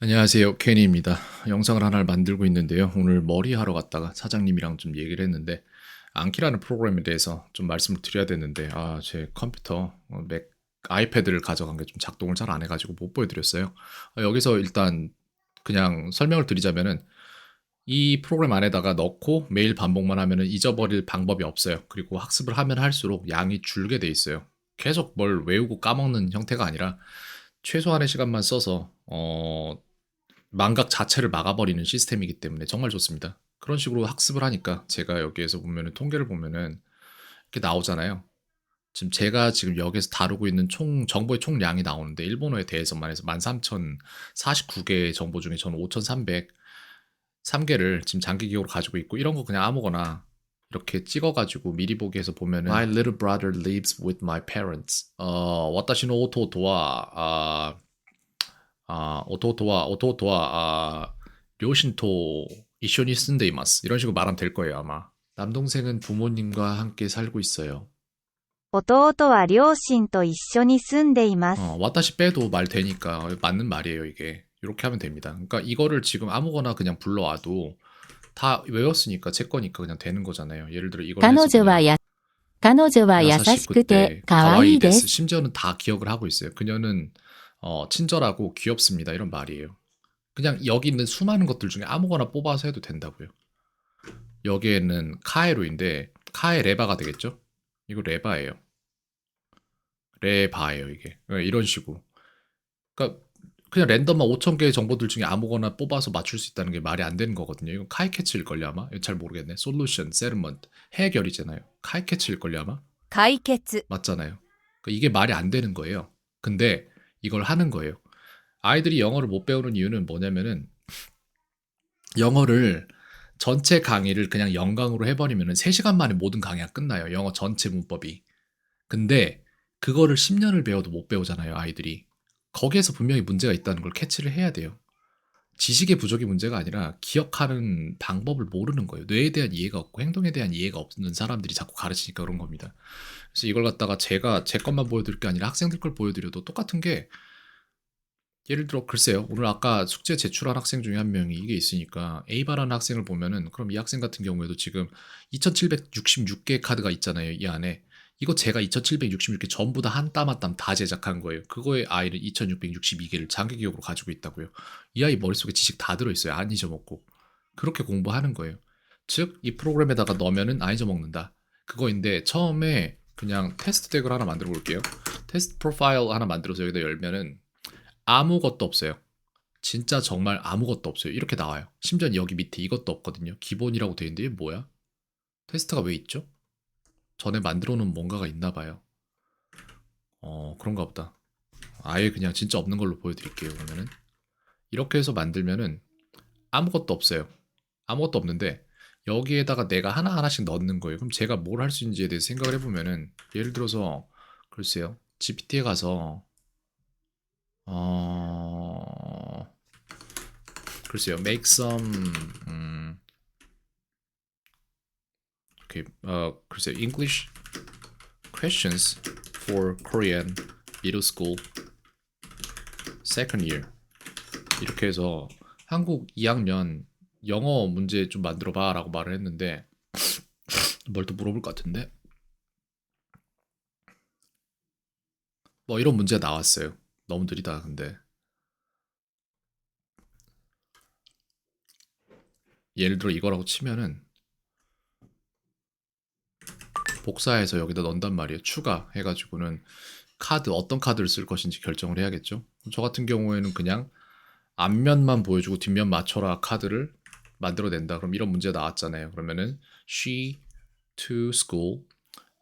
안녕하세요. 케니입니다. 영상을 하나를 만들고 있는데요. 오늘 머리하러 갔다가 사장님이랑 좀 얘기를 했는데 안키라는 프로그램에 대해서 좀 말씀을 드려야 되는데 제 컴퓨터 맥 아이패드를 가져간 게 좀 작동을 잘 안 해가지고 못 보여드렸어요. 여기서 일단 그냥 설명을 드리자면은 이 프로그램 안에다가 넣고 매일 반복만 하면은 잊어버릴 방법이 없어요. 그리고 학습을 하면 할수록 양이 줄게 돼 있어요. 계속 뭘 외우고 까먹는 형태가 아니라 최소한의 시간만 써서 망각 자체를 막아버리는 시스템이기 때문에 정말 좋습니다. 그런 식으로 학습을 하니까 제가 여기에서 보면은 통계를 보면은 이렇게 나오잖아요. 지금 여기에서 다루고 있는 정보의 총량이 나오는데 일본어에 대해서만 해서 13,049개의 정보 중에 저는 5,303개를 지금 장기 기록으로 가지고 있고 이런 거 그냥 아무거나 이렇게 찍어가지고 미리 보기에서 보면은 My little brother lives with my parents. 私の弟は、両親と 一緒に 住んでいます. 이런 식으로 말하면 될 거예요, 아마. 남동생은 부모님과 함께 살고 있어요. 弟は両親と一緒に住んでいます. 와타시 빼도 말 되니까 맞는 말이에요, 이게. 이렇게 하면 됩니다. 그러니까 이거를 지금 아무거나 그냥 불러와도 다 외웠으니까 제 거니까 그냥 되는 거잖아요. 예를 들어 이걸 해서 그냥 彼女は優しくて 가와이 可愛いで 데스. す. 심지어는 다 기억을 하고 있어요. 그녀는 친절하고 귀엽습니다. 이런 말이에요. 그냥 여기 있는 수많은 것들 중에 아무거나 뽑아서 해도 된다고요. 여기에는 카에루인데 카에 레바가 되겠죠? 이거 레바예요. 레바예요, 이게. 이런 식으로. 그러니까 그냥 랜덤한 5,000개의 정보들 중에 아무거나 뽑아서 맞출 수 있다는 게 말이 안 되는 거거든요. 이건 카이캐치일걸요, 아마? 이거 잘 모르겠네. 솔루션, 세르먼트, 해결이잖아요. 카이캐치일걸요, 아마? 解決. 맞잖아요. 그러니까 이게 말이 안 되는 거예요. 근데 이걸 하는 거예요. 아이들이 영어를 못 배우는 이유는 뭐냐면은 영어를 전체 강의를 그냥 영강으로 해버리면은 3시간 만에 모든 강의가 끝나요. 영어 전체 문법이. 근데 그거를 10년을 배워도 못 배우잖아요, 아이들이. 거기에서 분명히 문제가 있다는 걸 캐치를 해야 돼요. 지식의 부족이 문제가 아니라 기억하는 방법을 모르는 거예요. 뇌에 대한 이해가 없고 행동에 대한 이해가 없는 사람들이 자꾸 가르치니까 그런 겁니다. 그래서 이걸 갖다가 제가 제 것만 보여드릴 게 아니라 학생들 걸 보여드려도 똑같은 게 예를 들어 글쎄요. 오늘 아까 숙제 제출한 학생 중에 한 명이 이게 있으니까 A바라는 학생을 보면은 그럼 이 학생 같은 경우에도 지금 2766개의 카드가 있잖아요. 이 안에. 이거 제가 2766개 전부 다 한 땀 한 땀 다 제작한 거예요. 그거에 아이는 2662개를 장기 기억으로 가지고 있다고요. 이 아이 머릿속에 지식 다 들어있어요. 안 잊어먹고. 그렇게 공부하는 거예요. 즉, 이 프로그램에다가 넣으면은 안 잊어먹는다. 그거인데 처음에 그냥 테스트 덱을 하나 만들어 볼게요. 테스트 프로파일 하나 만들어서 여기다 열면은 아무것도 없어요. 진짜 정말 아무것도 없어요. 이렇게 나와요. 심지어 여기 밑에 이것도 없거든요. 기본이라고 되어 있는데 이게 뭐야? 테스트가 왜 있죠? 전에 만들어 놓은 뭔가가 있나 봐요. 그런가 보다. 아예 그냥 진짜 없는 걸로 보여드릴게요. 그러면은 이렇게 해서 만들면은 아무것도 없어요. 아무것도 없는데 여기에다가 내가 하나하나씩 넣는 거예요. 그럼 제가 뭘 할 수 있는지에 대해서 생각을 해보면은 예를 들어서 글쎄요. GPT에 가서 글쎄요. make some okay, 글쎄요. English questions for Korean middle school second year 이렇게 해서 한국 2학년 영어 문제 좀 만들어 봐 라고 말을 했는데 뭘 또 물어볼 것 같은데 뭐 이런 문제가 나왔어요. 너무 느리다 근데 예를 들어 이거라고 치면은 복사해서 여기다 넣는단 말이에요. 추가해가지고는 어떤 카드를 쓸 것인지 결정을 해야겠죠. 저 같은 경우에는 그냥 앞면만 보여주고 뒷면 맞춰라 카드를 만들어낸다. 그럼 이런 문제가 나왔잖아요. 그러면은 she to school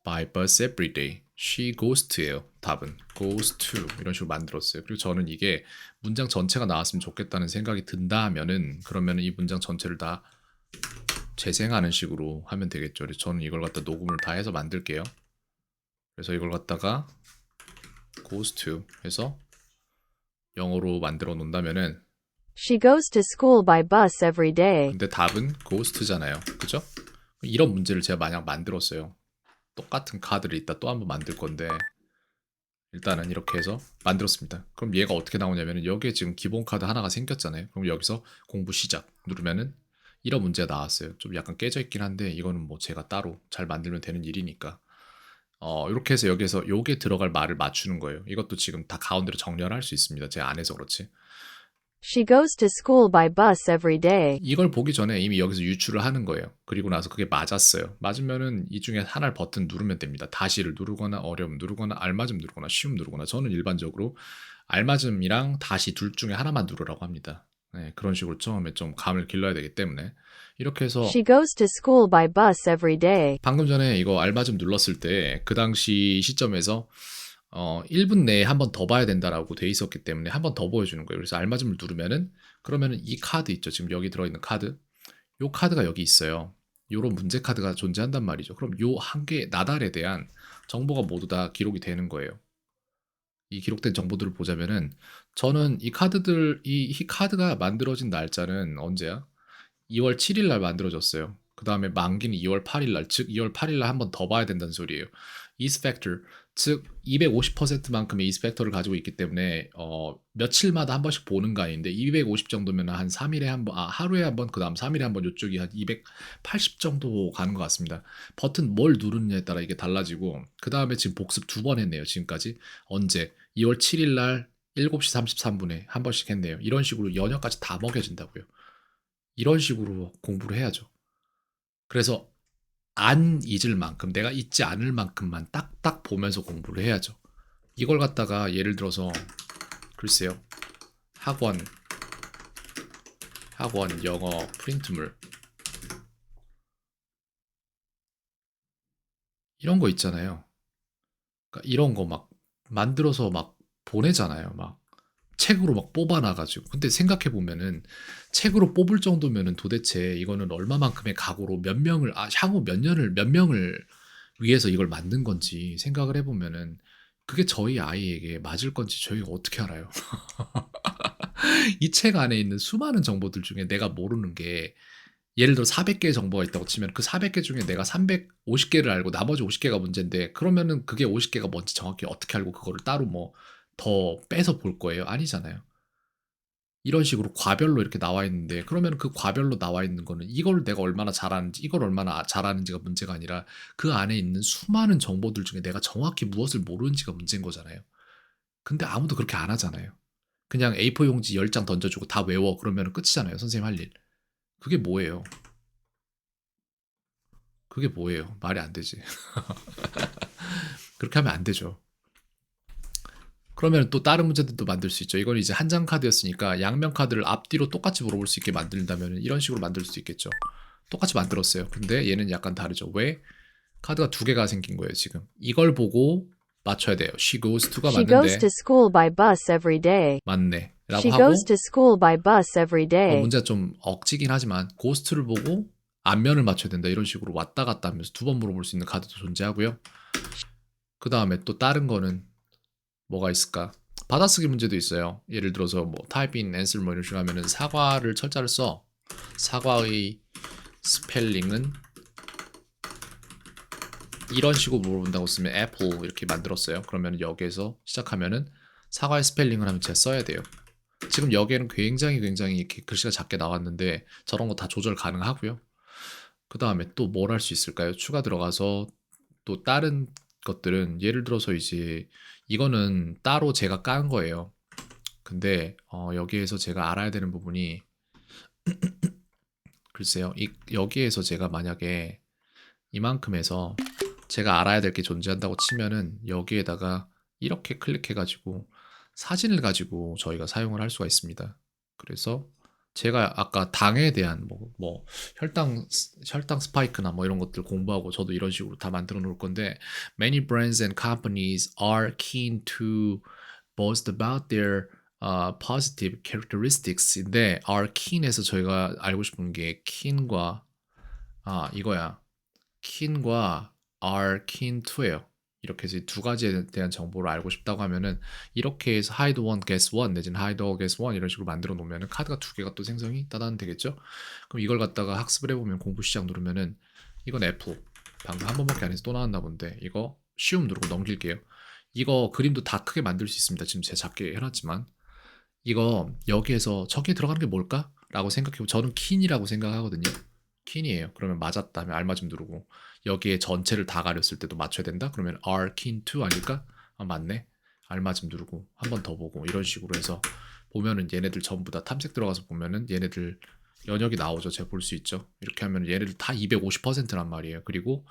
by bus every day. she goes to예요. 답은 goes to 이런 식으로 만들었어요. 그리고 저는 이게 문장 전체가 나왔으면 좋겠다는 생각이 든다면은 그러면은 이 문장 전체를 다 재생하는 식으로 하면 되겠죠. 그래서 저는 이걸 갖다 녹음을 다 해서 만들게요. 그래서 이걸 갖다가 goes to 해서 영어로 만들어 놓는다면은 She goes to school by bus every day. 근데 답은 goes to잖아요. 그죠? 이런 문제를 제가 만약 만들었어요. 똑같은 카드를 이따 또 한번 만들 건데 일단은 이렇게 해서 만들었습니다. 그럼 얘가 어떻게 나오냐면은 여기에 지금 기본 카드 하나가 생겼잖아요. 그럼 여기서 공부 시작 누르면은 이런 문제가 나왔어요. 좀 약간 깨져 있긴 한데 이거는 뭐 제가 따로 잘 만들면 되는 일이니까 이렇게 해서 여기서 요게 들어갈 말을 맞추는 거예요. 이것도 지금 다 가운데로 정렬할 수 있습니다. 제가 안 해서 그렇지. She goes to school by bus every day. 이걸 보기 전에 이미 여기서 유추를 하는 거예요. 그리고 나서 그게 맞았어요. 맞으면은 이 중에 하나를 버튼 누르면 됩니다. 다시를 누르거나 어려움 누르거나 알맞음 누르거나 쉬움 누르거나 저는 일반적으로 알맞음이랑 다시 둘 중에 하나만 누르라고 합니다. 네, 그런 식으로 처음에 좀 감을 길러야 되기 때문에 이렇게 해서 She goes to school by bus every day. 방금 전에 이거 알맞음 눌렀을 때 그 당시 시점에서 1분 내에 한 번 더 봐야 된다라고 돼 있었기 때문에 한 번 더 보여주는 거예요. 그래서 알맞음을 누르면은 그러면은 이 카드 있죠. 지금 여기 들어있는 카드. 요 카드가 여기 있어요. 요런 문제 카드가 존재한단 말이죠. 그럼 요 한 개 나달에 대한 정보가 모두 다 기록이 되는 거예요. 이 기록된 정보들을 보자면은 저는 이 카드가 만들어진 날짜는 언제야? 2월 7일 날 만들어졌어요. 그 다음에 만기는 2월 8일 날, 즉 2월 8일 날 한 번 더 봐야 된다는 소리예요. 이스 팩터, 즉 250%만큼의 이스 팩터를 가지고 있기 때문에 며칠마다 한 번씩 보는 거 아닌데 250 정도면 한 3일에 한 번, 하루에 한 번, 그 다음 3일에 한 번 이쪽이 한 280 정도 가는 것 같습니다. 버튼 뭘 누르느냐에 따라 이게 달라지고 그 다음에 지금 복습 2번 했네요. 지금까지 언제 2월 7일 날 7시 33분에 한 번씩 했네요. 이런 식으로 연휴까지 다 먹여진다고요. 이런 식으로 공부를 해야죠. 그래서 안 잊을 만큼, 내가 잊지 않을 만큼만 딱딱 보면서 공부를 해야죠. 이걸 갖다가 예를 들어서 글쎄요. 학원 영어 프린트물 이런 거 있잖아요. 그러니까 이런 거 막 만들어서 막 보내잖아요. 막 책으로 막 뽑아놔가지고. 근데 생각해 보면은 책으로 뽑을 정도면은 도대체 이거는 얼마만큼의 각오로 몇 명을 향후 몇 명을 위해서 이걸 만든 건지 생각을 해보면은 그게 저희 아이에게 맞을 건지 저희가 어떻게 알아요? 이 책 안에 있는 수많은 정보들 중에 내가 모르는 게 예를 들어 400개의 정보가 있다고 치면 그 400개 중에 내가 350개를 알고 나머지 50개가 문제인데 그러면은 그게 50개가 뭔지 정확히 어떻게 알고 그거를 따로 뭐 더 빼서 볼 거예요? 아니잖아요. 이런 식으로 과별로 이렇게 나와 있는데 그러면 그 과별로 나와 있는 거는 이걸 내가 얼마나 잘하는지 이걸 얼마나 잘하는지가 문제가 아니라 그 안에 있는 수많은 정보들 중에 내가 정확히 무엇을 모르는지가 문제인 거잖아요. 근데 아무도 그렇게 안 하잖아요. 그냥 A4 용지 10장 던져주고 다 외워 그러면 끝이잖아요. 선생님 할 일. 그게 뭐예요? 그게 뭐예요? 말이 안 되지. 그렇게 하면 안 되죠. 그러면 또 다른 문제들도 만들 수 있죠. 이건 이제 한 장 카드였으니까 양면 카드를 앞뒤로 똑같이 물어볼 수 있게 만든다면 이런 식으로 만들 수 있겠죠. 똑같이 만들었어요. 근데 얘는 약간 다르죠. 왜? 카드가 두 개가 생긴 거예요, 지금. 이걸 보고 맞춰야 돼요. She goes to가 She goes 맞는데 to school by bus every day. 맞네. 라고 She goes 하고 to school by bus every day. 문제가 좀 억지긴 하지만 고스트를 보고 앞면을 맞춰야 된다. 이런 식으로 왔다 갔다 하면서 두 번 물어볼 수 있는 카드도 존재하고요. 그 다음에 또 다른 거는 뭐가 있을까? 받아쓰기 문제도 있어요. 예를 들어서 뭐 type in answer 뭐 이런 식으로 하면은 사과를 철자를 써. 사과의 스펠링은 이런 식으로 물어본다고 쓰면 apple 이렇게 만들었어요. 그러면 여기에서 시작하면은 사과의 스펠링을 하면 제가 써야 돼요. 지금 여기에는 굉장히 이렇게 글씨가 작게 나왔는데 저런 거 다 조절 가능하고요. 그 다음에 또 뭘 할 수 있을까요? 추가 들어가서 또 다른 것들은 예를 들어서 이제 이거는 따로 제가 깐 거예요. 근데 여기에서 제가 알아야 되는 부분이 글쎄요. 여기에서 제가 만약에 이만큼에서 제가 알아야 될 게 존재한다고 치면은 여기에다가 이렇게 클릭해가지고 사진을 가지고 저희가 사용을 할 수가 있습니다. 그래서 제가 아까 당에 대한 뭐 혈당 스파이크나 뭐 이런 것들 공부하고 저도 이런 식으로 다 만들어 놓을 건데 many brands and companies are keen to boast about their positive characteristics인데 are keen에서 저희가 알고 싶은 게 keen과 이거야. keen과 are keen to예요. 이렇게 해서 두 가지에 대한 정보를 알고 싶다고 하면은 이렇게 해서 hide one, guess one 내지는 hide all, guess one 이런 식으로 만들어 놓으면은 카드가 두 개가 또 생성이 따단 되겠죠? 그럼 이걸 갖다가 학습을 해보면 공부 시작 누르면은 이건 애플 방금 한 번밖에 안 해서 또 나왔나 본데 이거 쉬움 누르고 넘길게요. 이거 그림도 다 크게 만들 수 있습니다. 지금 제가 작게 해놨지만 이거 여기에서 저기에 들어가는 게 뭘까? 라고 생각해보면 저는 킨이라고 생각하거든요. 킨이에요. 그러면 맞았다 하면 알맞음 누르고 여기에 전체를 다 가렸을 때도 맞춰야 된다? 그러면 R kin2 아닐까? 아 맞네. 알맞음 누르고 한 번 더 보고 이런 식으로 해서 보면은 얘네들 전부 다 탐색 들어가서 보면은 얘네들 연역이 나오죠. 제가 볼 수 있죠. 이렇게 하면 얘네들 다 250%란 말이에요. 그리고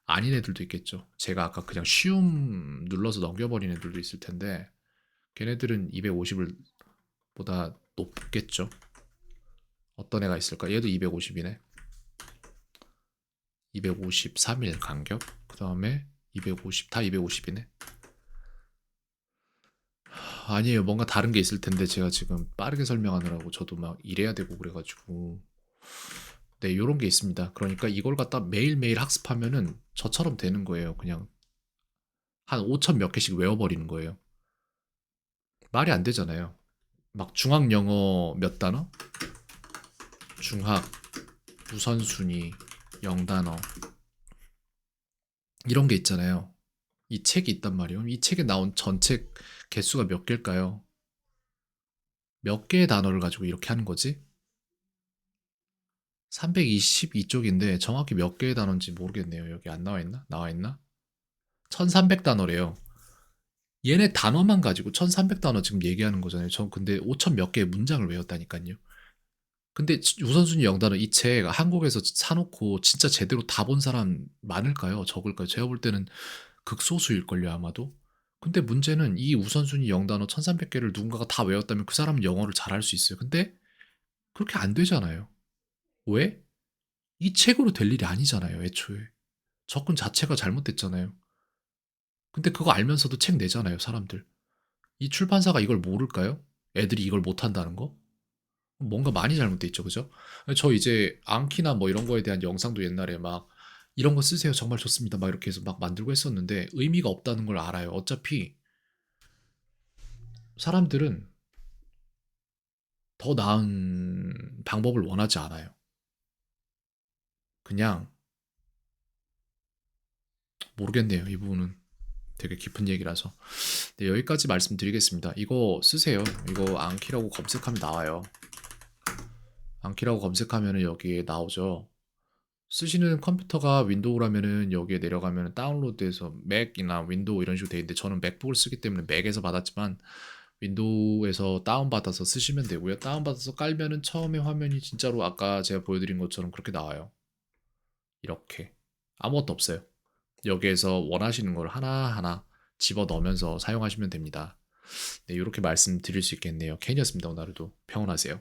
아닌 애들도 있겠죠. 제가 아까 그냥 쉬움 눌러서 넘겨버린 애들도 있을 텐데 걔네들은 250을 보다 높겠죠. 어떤 애가 있을까? 얘도 250이네. 253일 간격. 그 다음에 250, 다 250이네. 아니에요. 뭔가 다른 게 있을 텐데 제가 지금 빠르게 설명하느라고 저도 막 이래야 되고 그래가지고 네, 요런 게 있습니다. 그러니까 이걸 갖다 매일매일 학습하면은 저처럼 되는 거예요. 그냥 한 5천 몇 개씩 외워버리는 거예요. 말이 안 되잖아요. 막 중학 영어 몇 단어? 중학, 우선순위, 영단어 이런 게 있잖아요. 이 책이 있단 말이에요. 이 책에 나온 전책 개수가 몇 개일까요? 몇 개의 단어를 가지고 이렇게 하는 거지? 322쪽인데 정확히 몇 개의 단어인지 모르겠네요. 여기 안 나와 있나? 나와 있나? 1300단어래요. 얘네 단어만 가지고 1300단어 지금 얘기하는 거잖아요. 전 근데 5000 몇 개의 문장을 외웠다니까요. 근데 우선순위 영단어 이 책 한국에서 사놓고 진짜 제대로 다 본 사람 많을까요? 적을까요? 제가 볼 때는 극소수일걸요, 아마도. 근데 문제는 이 우선순위 영단어 1300개를 누군가가 다 외웠다면 그 사람은 영어를 잘할 수 있어요. 근데 그렇게 안 되잖아요. 왜? 이 책으로 될 일이 아니잖아요, 애초에. 접근 자체가 잘못됐잖아요. 근데 그거 알면서도 책 내잖아요, 사람들. 이 출판사가 이걸 모를까요? 애들이 이걸 못한다는 거? 뭔가 많이 잘못돼 있죠, 그죠? 저 이제 앙키나 뭐 이런 거에 대한 영상도 옛날에 막 이런 거 쓰세요, 정말 좋습니다. 막 이렇게 해서 막 만들고 했었는데 의미가 없다는 걸 알아요. 어차피 사람들은 더 나은 방법을 원하지 않아요. 그냥 모르겠네요, 이 부분은. 되게 깊은 얘기라서. 네, 여기까지 말씀드리겠습니다. 이거 쓰세요. 이거 앙키라고 검색하면 나와요. 앙키라고 검색하면 여기에 나오죠. 쓰시는 컴퓨터가 윈도우라면은 여기에 내려가면 다운로드해서 맥이나 윈도우 이런 식으로 돼 있는데 저는 맥북을 쓰기 때문에 맥에서 받았지만 윈도우에서 다운받아서 쓰시면 되고요. 다운받아서 깔면은 처음에 화면이 진짜로 아까 제가 보여드린 것처럼 그렇게 나와요. 이렇게. 아무것도 없어요. 여기에서 원하시는 걸 하나하나 집어 넣으면서 사용하시면 됩니다. 네, 이렇게 말씀드릴 수 있겠네요. 캔이었습니다. 오늘 하루도 평온하세요.